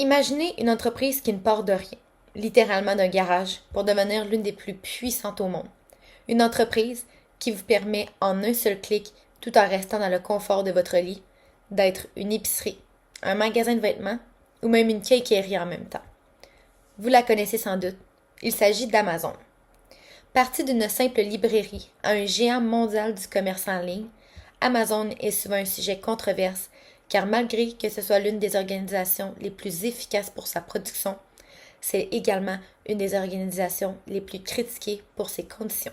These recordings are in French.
Imaginez une entreprise qui ne part de rien, littéralement d'un garage, pour devenir l'une des plus puissantes au monde. Une entreprise qui vous permet, en un seul clic, tout en restant dans le confort de votre lit, d'être une épicerie, un magasin de vêtements ou même une quincaillerie en même temps. Vous la connaissez sans doute. Il s'agit d'Amazon. Parti d'une simple librairie à un géant mondial du commerce en ligne, Amazon est souvent un sujet controverse car malgré que ce soit l'une des organisations les plus efficaces pour sa production, c'est également une des organisations les plus critiquées pour ses conditions.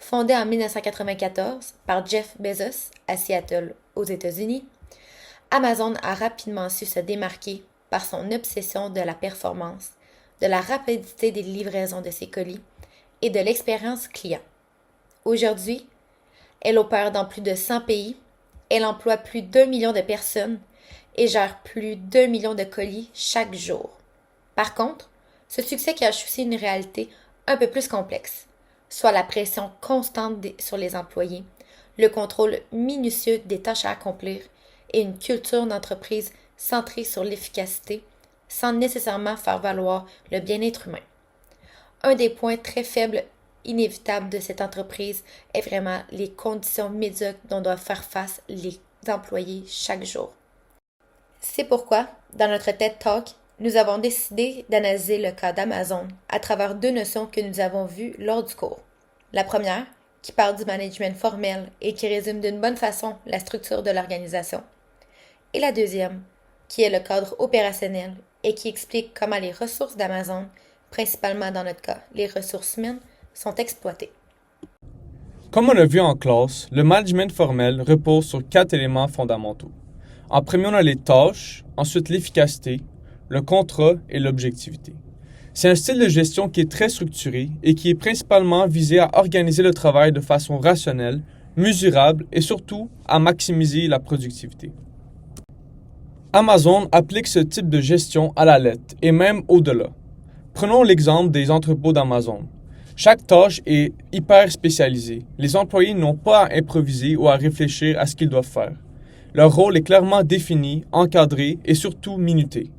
Fondée en 1994 par Jeff Bezos à Seattle, aux États-Unis, Amazon a rapidement su se démarquer par son obsession de la performance, de la rapidité des livraisons de ses colis et de l'expérience client. Aujourd'hui, elle opère dans plus de 100 pays, elle emploie plus d'1 million de personnes et gère plus d'1 million de colis chaque jour. Par contre, ce succès cache aussi une réalité un peu plus complexe, soit la pression constante sur les employés, le contrôle minutieux des tâches à accomplir et une culture d'entreprise centrée sur l'efficacité sans nécessairement faire valoir le bien-être humain. Un des points très faibles inévitables de cette entreprise est vraiment les conditions médiocres dont doivent faire face les employés chaque jour. C'est pourquoi, dans notre TED Talk, nous avons décidé d'analyser le cas d'Amazon à travers deux notions que nous avons vues lors du cours. La première, qui parle du management formel et qui résume d'une bonne façon la structure de l'organisation. Et la deuxième, qui est le cadre opérationnel et qui explique comment les ressources d'Amazon, principalement dans notre cas les ressources humaines, sont exploitées. Comme on a vu en classe, le management formel repose sur 4 éléments fondamentaux. En premier, on a les tâches, ensuite l'efficacité, le contrat et l'objectivité. C'est un style de gestion qui est très structuré et qui est principalement visé à organiser le travail de façon rationnelle, mesurable et surtout à maximiser la productivité. Amazon applique ce type de gestion à la lettre et même au-delà. Prenons l'exemple des entrepôts d'Amazon. Chaque tâche est hyper spécialisée. Les employés n'ont pas à improviser ou à réfléchir à ce qu'ils doivent faire. Leur rôle est clairement défini, encadré et surtout minuté.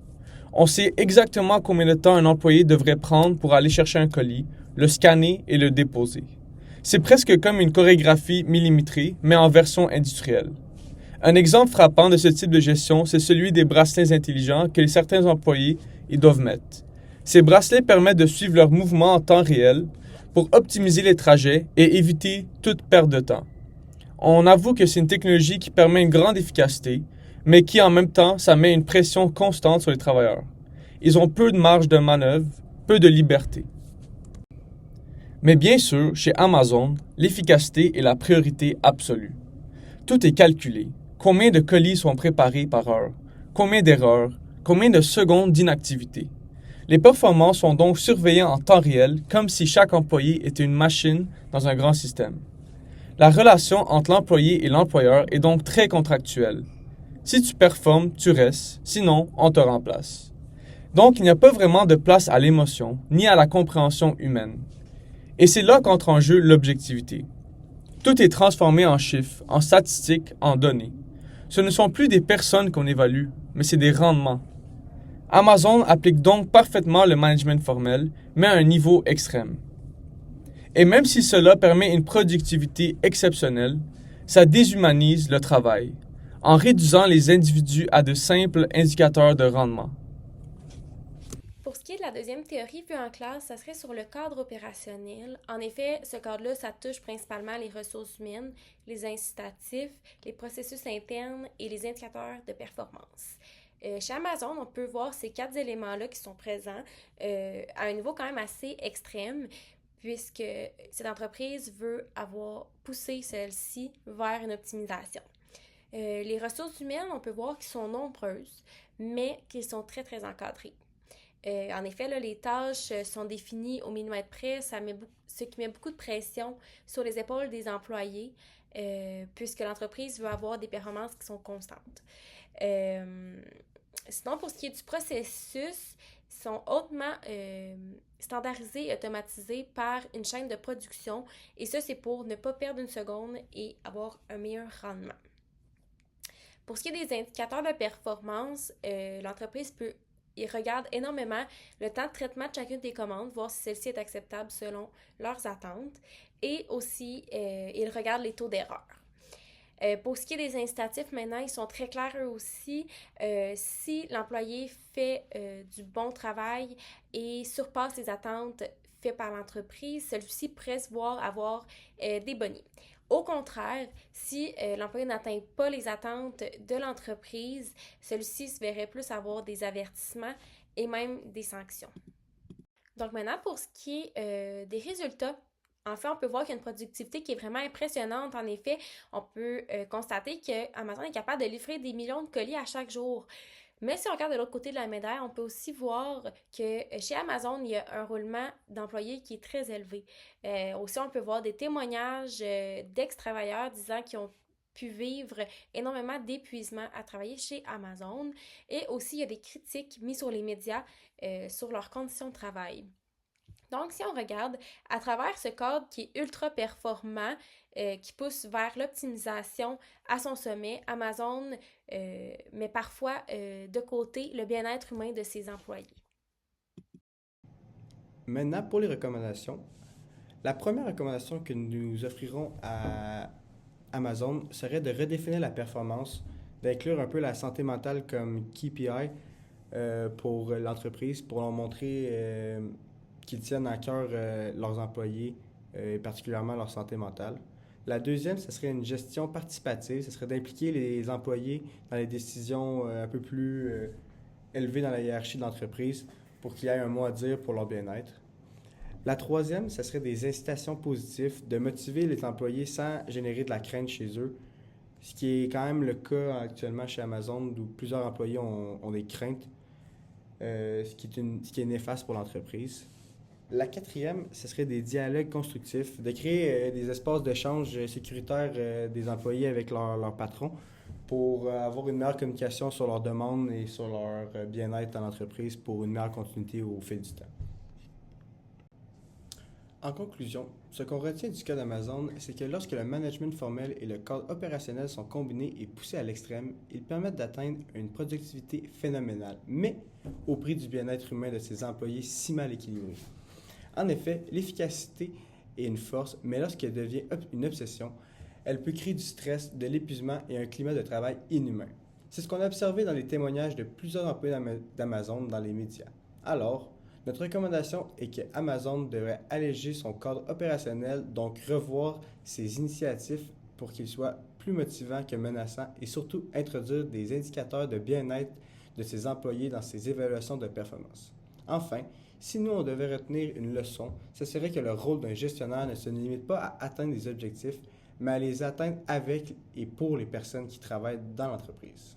On sait exactement combien de temps un employé devrait prendre pour aller chercher un colis, le scanner et le déposer. C'est presque comme une chorégraphie millimétrée, mais en version industrielle. Un exemple frappant de ce type de gestion, c'est celui des bracelets intelligents que certains employés y doivent mettre. Ces bracelets permettent de suivre leurs mouvements en temps réel pour optimiser les trajets et éviter toute perte de temps. On avoue que c'est une technologie qui permet une grande efficacité, mais qui en même temps, ça met une pression constante sur les travailleurs. Ils ont peu de marge de manœuvre, peu de liberté. Mais bien sûr, chez Amazon, l'efficacité est la priorité absolue. Tout est calculé. Combien de colis sont préparés par heure? Combien d'erreurs? Combien de secondes d'inactivité? Les performances sont donc surveillées en temps réel, comme si chaque employé était une machine dans un grand système. La relation entre l'employé et l'employeur est donc très contractuelle. Si tu performes, tu restes, sinon, on te remplace. Donc, il n'y a pas vraiment de place à l'émotion, ni à la compréhension humaine. Et c'est là qu'entre en jeu l'objectivité. Tout est transformé en chiffres, en statistiques, en données. Ce ne sont plus des personnes qu'on évalue, mais c'est des rendements. Amazon applique donc parfaitement le management formel, mais à un niveau extrême. Et même si cela permet une productivité exceptionnelle, ça déshumanise le travail, en réduisant les individus à de simples indicateurs de rendement. Pour ce qui est de la deuxième théorie vue en classe, ça serait sur le cadre opérationnel. En effet, ce cadre-là, ça touche principalement les ressources humaines, les incitatifs, les processus internes et les indicateurs de performance. Chez Amazon, on peut voir ces 4 éléments-là qui sont présents à un niveau quand même assez extrême, puisque cette entreprise veut avoir poussé celle-ci vers une optimisation. Les ressources humaines, on peut voir qu'elles sont nombreuses, mais qu'elles sont très, très encadrées. En effet, là, les tâches sont définies au millimètre près, ce qui met beaucoup de pression sur les épaules des employés, puisque l'entreprise veut avoir des performances qui sont constantes. Sinon, pour ce qui est du processus, ils sont hautement standardisés et automatisés par une chaîne de production, et ça, c'est pour ne pas perdre une seconde et avoir un meilleur rendement. Pour ce qui est des indicateurs de performance, l'entreprise peut ils regardent énormément le temps de traitement de chacune des commandes, voir si celle-ci est acceptable selon leurs attentes. Et aussi, ils regardent les taux d'erreur. Pour ce qui est des incitatifs, maintenant, ils sont très clairs eux aussi. Si l'employé fait du bon travail et surpasse les attentes faites par l'entreprise, celui-ci pourrait se voir avoir des bonnies. Au contraire, si l'employé n'atteint pas les attentes de l'entreprise, celui-ci se verrait plus avoir des avertissements et même des sanctions. Donc maintenant, pour ce qui est des résultats, en fait, on peut voir qu'il y a une productivité qui est vraiment impressionnante. En effet, on peut constater qu'Amazon est capable de livrer des millions de colis à chaque jour. Mais si on regarde de l'autre côté de la médaille, on peut aussi voir que chez Amazon, il y a un roulement d'employés qui est très élevé. Aussi, on peut voir des témoignages d'ex-travailleurs disant qu'ils ont pu vivre énormément d'épuisement à travailler chez Amazon. Et aussi, il y a des critiques mises sur les médias sur leurs conditions de travail. Donc, si on regarde à travers ce cadre qui est ultra performant, qui pousse vers l'optimisation à son sommet, Amazon met parfois de côté le bien-être humain de ses employés. Maintenant, pour les recommandations, la première recommandation que nous offrirons à Amazon serait de redéfinir la performance, d'inclure un peu la santé mentale comme KPI pour l'entreprise, pour leur montrer qu'ils tiennent à cœur leurs employés, et particulièrement leur santé mentale. La deuxième, ce serait une gestion participative, ce serait d'impliquer les employés dans les décisions un peu plus élevées dans la hiérarchie de l'entreprise pour qu'il y ait un mot à dire pour leur bien-être. La troisième, ce serait des incitations positives, de motiver les employés sans générer de la crainte chez eux, ce qui est quand même le cas actuellement chez Amazon où plusieurs employés ont des craintes, ce qui est néfaste pour l'entreprise. La quatrième, ce serait des dialogues constructifs, de créer des espaces d'échange sécuritaires des employés avec leur patron pour avoir une meilleure communication sur leurs demandes et sur leur bien-être dans l'entreprise pour une meilleure continuité au fil du temps. En conclusion, ce qu'on retient du cas d'Amazon, c'est que lorsque le management formel et le cadre opérationnel sont combinés et poussés à l'extrême, ils permettent d'atteindre une productivité phénoménale, mais au prix du bien-être humain de ses employés si mal équilibrés. En effet, l'efficacité est une force, mais lorsqu'elle devient une obsession, elle peut créer du stress, de l'épuisement et un climat de travail inhumain. C'est ce qu'on a observé dans les témoignages de plusieurs employés d'Amazon dans les médias. Alors, notre recommandation est que Amazon devrait alléger son cadre opérationnel, donc revoir ses initiatives pour qu'il soit plus motivant que menaçant et surtout introduire des indicateurs de bien-être de ses employés dans ses évaluations de performance. Enfin, si nous, on devait retenir une leçon, ce serait que le rôle d'un gestionnaire ne se limite pas à atteindre des objectifs, mais à les atteindre avec et pour les personnes qui travaillent dans l'entreprise.